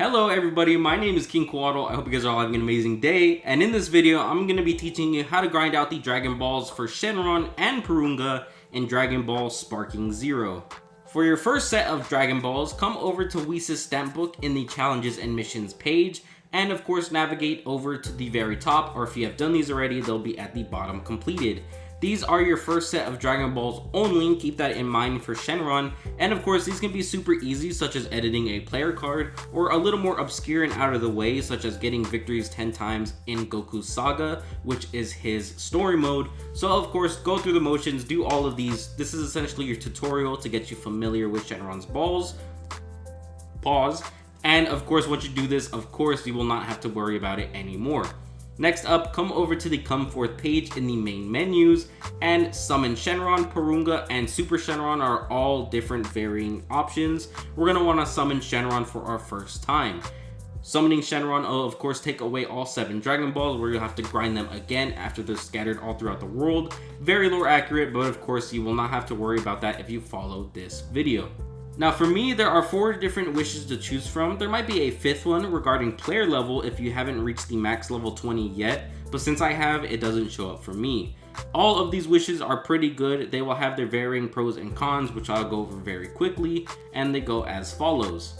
Hello everybody, my name is King Quaddle. I hope you guys are all having an amazing day. And in this video, I'm going to be teaching you how to grind out the Dragon Balls for Shenron and Porunga in Dragon Ball Sparking Zero. For your first set of Dragon Balls, come over to Whis' stamp book in the Challenges and Missions page. And of course, navigate over to the very top, or if you have done these already, they'll be at the bottom completed. These are your first set of Dragon Balls only, keep that in mind for Shenron, and of course these can be super easy, such as editing a player card, or a little more obscure and out of the way, such as getting victories 10 times in Goku's Saga, which is his story mode. So of course, go through the motions, do all of these. This is essentially your tutorial to get you familiar with Shenron's balls. Pause. And of course, once you do this, of course, you will not have to worry about it anymore. Next up, come over to the Come Forth page in the main menus, and Summon Shenron, Porunga, and Super Shenron are all different varying options. We're going to want to summon Shenron for our first time. Summoning Shenron will of course take away all 7 Dragon Balls, where you'll have to grind them again after they're scattered all throughout the world. Very lore accurate, but of course you will not have to worry about that if you follow this video. Now for me, there are 4 different wishes to choose from. There might be a 5th one regarding player level if you haven't reached the max level 20 yet, but since I have, it doesn't show up for me. All of these wishes are pretty good. They will have their varying pros and cons, which I'll go over very quickly, and they go as follows.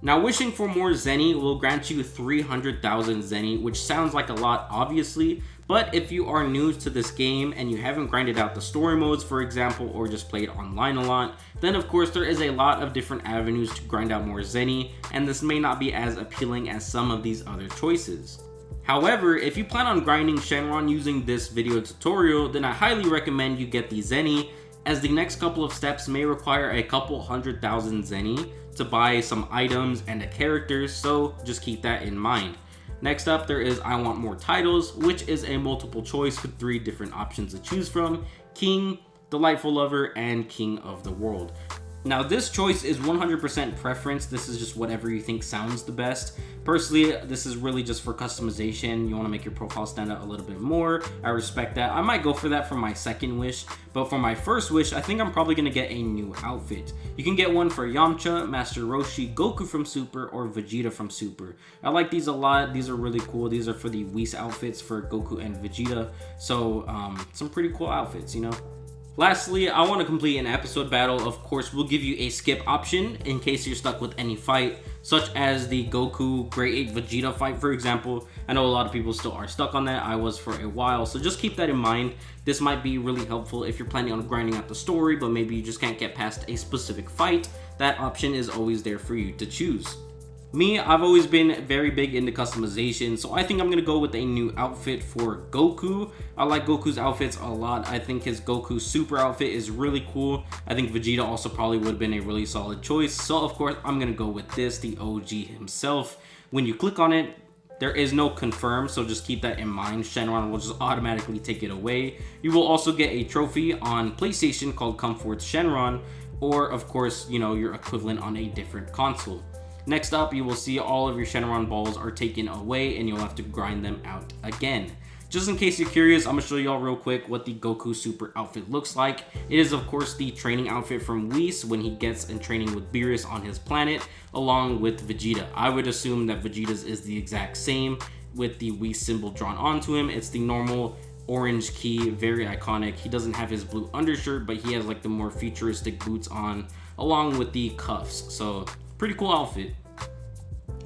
Now, wishing for more Zenny will grant you 300,000 Zenny, which sounds like a lot, obviously, but if you are new to this game and you haven't grinded out the story modes, for example, or just played online a lot, then of course there is a lot of different avenues to grind out more Zenny, and this may not be as appealing as some of these other choices. However, if you plan on grinding Shenron using this video tutorial, then I highly recommend you get the Zenny, as the next couple of steps may require a couple 100,000 Zenny to buy some items and a character, so just keep that in mind. Next up, there is I Want More Titles, which is a multiple choice with 3 different options to choose from: King, Delightful Lover, and King of the World. Now this choice is 100% preference. This is just whatever you think sounds the best. Personally, this is really just for customization. You want to make your profile stand out a little bit more. I respect that. I might go for that for my second wish, but for my first wish, I think I'm probably going to get a new outfit. You can get one for Yamcha, Master Roshi, Goku from Super, or Vegeta from Super. I like these a lot. These are really cool. These are for the Whis outfits for Goku and Vegeta. So some pretty cool outfits, you know. Lastly, I want to complete an episode battle. Of course, we'll give you a skip option in case you're stuck with any fight, such as the Goku Grade 8 Vegeta fight, for example. I know a lot of people still are stuck on that. I was for a while, so just keep that in mind. This might be really helpful if you're planning on grinding out the story, but maybe you just can't get past a specific fight. That option is always there for you to choose. Me, I've always been very big into customization, so I think I'm going to go with a new outfit for Goku. I like Goku's outfits a lot. I think his Goku Super outfit is really cool. I think Vegeta also probably would have been a really solid choice. So of course, I'm going to go with this, the OG himself. When you click on it, there is no confirm, so just keep that in mind. Shenron will just automatically take it away. You will also get a trophy on PlayStation called Come Forth Shenron, or of course, you know, your equivalent on a different console. Next up, you will see all of your Shenron balls are taken away and you'll have to grind them out again. Just in case you're curious, I'm going to show y'all real quick what the Goku Super outfit looks like. It is of course the training outfit from Whis when he gets in training with Beerus on his planet, along with Vegeta. I would assume that Vegeta's is the exact same with the Whis symbol drawn onto him. It's the normal orange key, very iconic. He doesn't have his blue undershirt, but he has like the more futuristic boots on, along with the cuffs. So pretty cool outfit.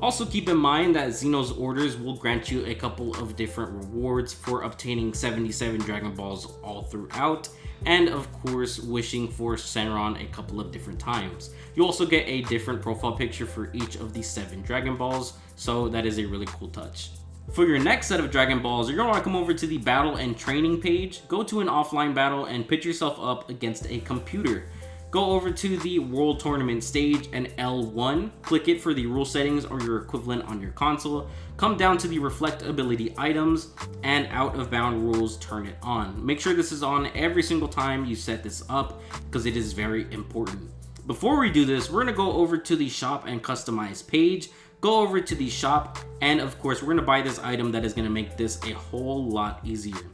Also keep in mind that Xeno's orders will grant you a couple of different rewards for obtaining 77 Dragon Balls all throughout, and of course wishing for Shenron a couple of different times. You also get a different profile picture for each of the 7 Dragon Balls, so that is a really cool touch. For your next set of Dragon Balls, you're going to want to come over to the battle and training page, go to an offline battle, and pit yourself up against a computer. Go over to the World Tournament stage and L1, click it for the rule settings or your equivalent on your console, come down to the Reflect Ability items, and Out of Bound rules, turn it on. Make sure this is on every single time you set this up, because it is very important. Before we do this, we're going to go over to the Shop and Customize page, go over to the shop, and of course we're going to buy this item that is going to make this a whole lot easier.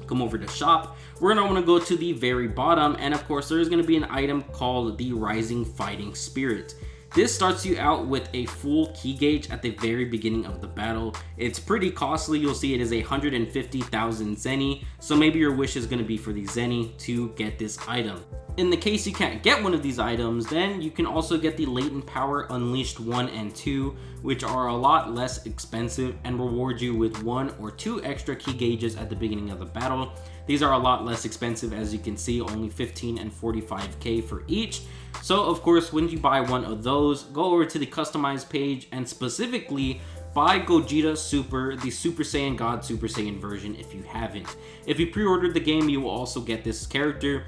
Come over to shop, we're going to want to go to the very bottom, and of course there's going to be an item called the Rising Fighting Spirit. This starts you out with a full key gauge at the very beginning of the battle. It's pretty costly. You'll see it is 150,000 zenny, so maybe your wish is going to be for the zenny to get this item. In the case you can't get one of these items, then you can also get the Latent Power Unleashed 1 and 2, which are a lot less expensive and reward you with 1 or 2 extra key gauges at the beginning of the battle. These are a lot less expensive, as you can see, only 15 and 45k for each. So of course, when you buy one of those, go over to the customized page and specifically buy Gogeta Super, the Super Saiyan God Super Saiyan version if you haven't. If you pre-ordered the game, you will also get this character.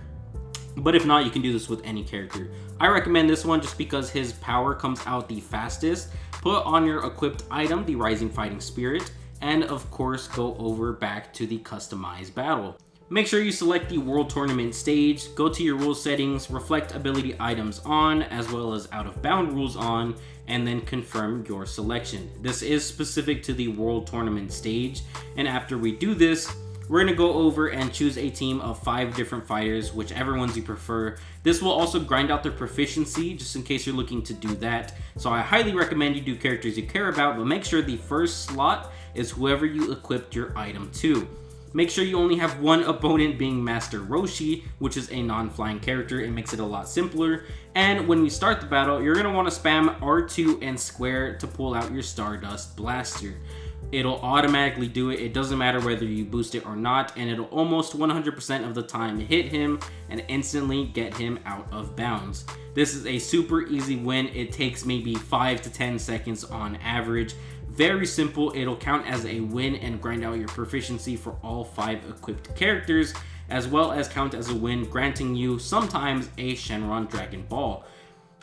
But if not, you can do this with any character. I recommend this one just because his power comes out the fastest. Put on your equipped item, the Rising Fighting Spirit, and of course go over back to the customized battle. Make sure you select the World Tournament stage, go to your rule settings, reflect ability items on, as well as out of bound rules on, and then confirm your selection. This is specific to the World Tournament stage, and after we do this, we're going to go over and choose a team of 5 different fighters, whichever ones you prefer. This will also grind out their proficiency, just in case you're looking to do that. So I highly recommend you do characters you care about, but make sure the first slot is whoever you equipped your item to. Make sure you only have one opponent, being Master Roshi, which is a non-flying character. It makes it a lot simpler. And when we start the battle, you're going to want to spam R2 and square to pull out your Stardust Blaster. It'll automatically do it. It doesn't matter whether you boost it or not, and it'll almost 100% of the time hit him and instantly get him out of bounds. This is a super easy win. It takes maybe 5 to 10 seconds on average. Very simple. It'll count as a win and grind out your proficiency for all 5 equipped characters, as well as count as a win, granting you sometimes a Shenron Dragon Ball.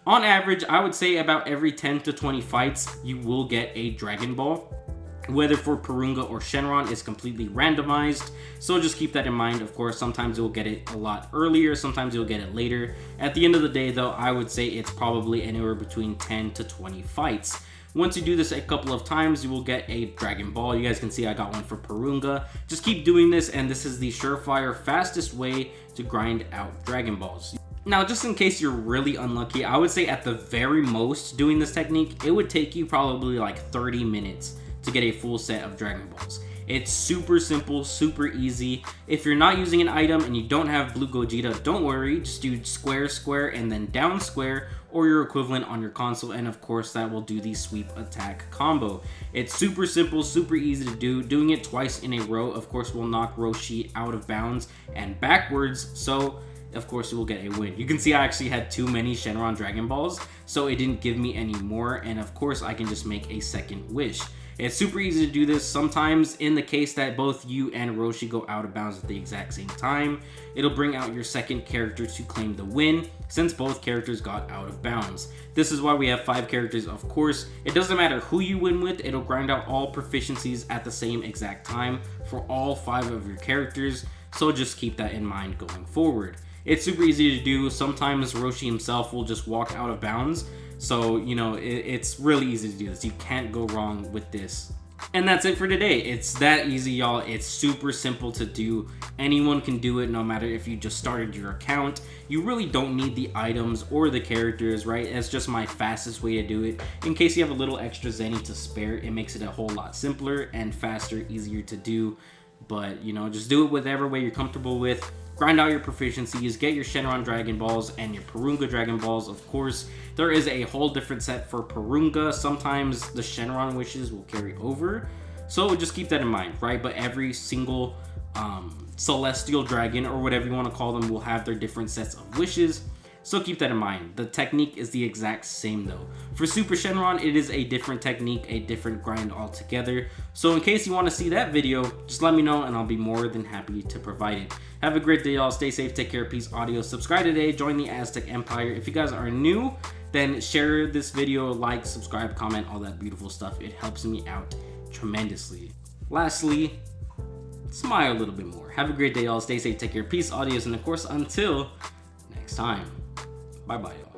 On average, I would say about every 10 to 20 fights, you will get a Dragon Ball. Whether for Porunga or Shenron is completely randomized, so just keep that in mind. Of course, sometimes you'll get it a lot earlier, sometimes you'll get it later. At the end of the day though, I would say it's probably anywhere between 10 to 20 fights. Once you do this a couple of times, you will get a Dragon Ball. You guys can see I got one for Porunga. Just keep doing this, and this is the surefire fastest way to grind out Dragon Balls. Now, just in case you're really unlucky, I would say at the very most doing this technique, it would take you probably like 30 minutes to get a full set of Dragon Balls. It's super simple, super easy. If you're not using an item and you don't have Blue Gogeta, don't worry, just do square, square, and then down square, or your equivalent on your console, and of course that will do the sweep attack combo. It's super simple, super easy to do. Doing it twice in a row, of course, will knock Roshi out of bounds and backwards, so of course you will get a win. You can see I actually had too many Shenron Dragon Balls, so it didn't give me any more, and of course I can just make a second wish. It's super easy to do this. Sometimes in the case that both you and Roshi go out of bounds at the exact same time, it'll bring out your second character to claim the win, since both characters got out of bounds. This is why we have 5 characters, of course. It doesn't matter who you win with, it'll grind out all proficiencies at the same exact time for all 5 of your characters, so just keep that in mind going forward. It's super easy to do. Sometimes Roshi himself will just walk out of bounds, so, you know, it's really easy to do this. You can't go wrong with this. And that's it for today. It's that easy, y'all. It's super simple to do. Anyone can do it, no matter if you just started your account. You really don't need the items or the characters, right? It's just my fastest way to do it. In case you have a little extra zenny to spare, it makes it a whole lot simpler and faster, easier to do. But, you know, just do it whatever way you're comfortable with. Grind out your proficiencies, get your Shenron Dragon Balls and your Porunga Dragon Balls, of course. There is a whole different set for Porunga. Sometimes the Shenron wishes will carry over, so just keep that in mind, right? But every single celestial dragon, or whatever you want to call them, will have their different sets of wishes. So keep that in mind. The technique is the exact same though. For Super Shenron, it is a different technique, a different grind altogether. So in case you want to see that video, just let me know and I'll be more than happy to provide it. Have a great day, y'all. Stay safe, take care, peace, audio. Subscribe today, join the Aztec Empire. If you guys are new, then share this video, like, subscribe, comment, all that beautiful stuff. It helps me out tremendously. Lastly, smile a little bit more. Have a great day, y'all. Stay safe, take care, peace, audios, and of course, until next time. Bye-bye, y'all.